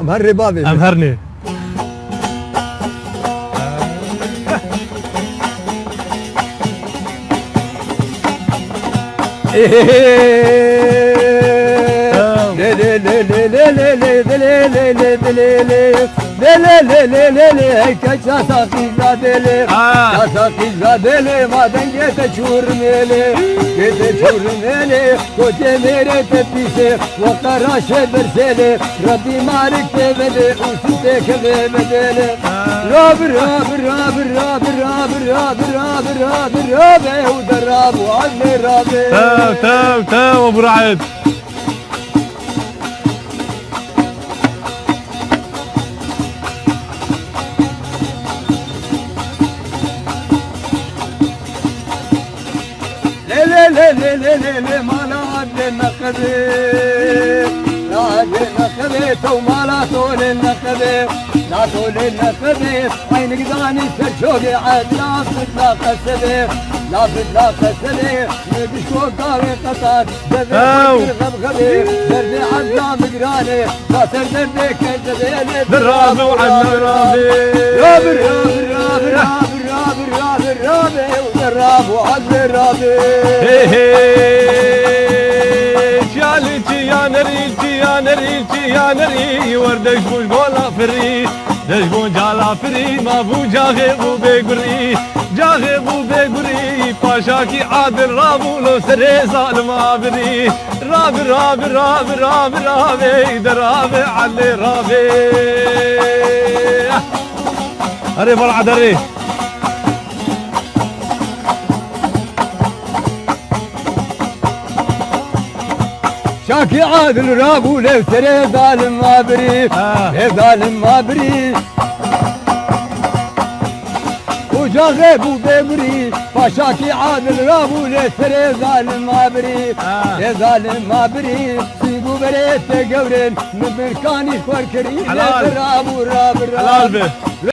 مهري بابي امهرني ما دنجت شور ميلي جيت شور ميلي كوتي ميري تبيسي وقراش برسيلي ربي مارك تبدي وسيتك بمدلي راب راب راب راب راب راب راب راب راب ودراب وعلي رابي تاو ابو رعد لي ما لا عد النخبي لا عد النخبي تو ما لا طول النخبي لا طول النخبي عينك داني سرشوقي عاد لا لا قسبي لا لا قسبي نبشكو قاوي قطار دبي غبغبي دردي عد لا مقراني لا تردي كذبي بالرابي وعنا رابي رابي رابي رابي رابي رابي رابي رابي والراب وعد الرابي يا نري وردش بوش قولا فري دشبون جالا فري ما بو جاغي بو بيقري جاغي بو بيقري پاشاكي عادل رابو لو سري ظالم عابري رابي رابي رابي رابي رابي درابي علي رابي هري برع دري شاكي عادل رابو لو سري ظالم ما بري ظالم ما بري وجاغب وبمري فشاكي عادل رابو لو سري ظالم ما بري ظالم ما بري سيبو بريت قورن من بركاني فركري حلال رابو راب حلال به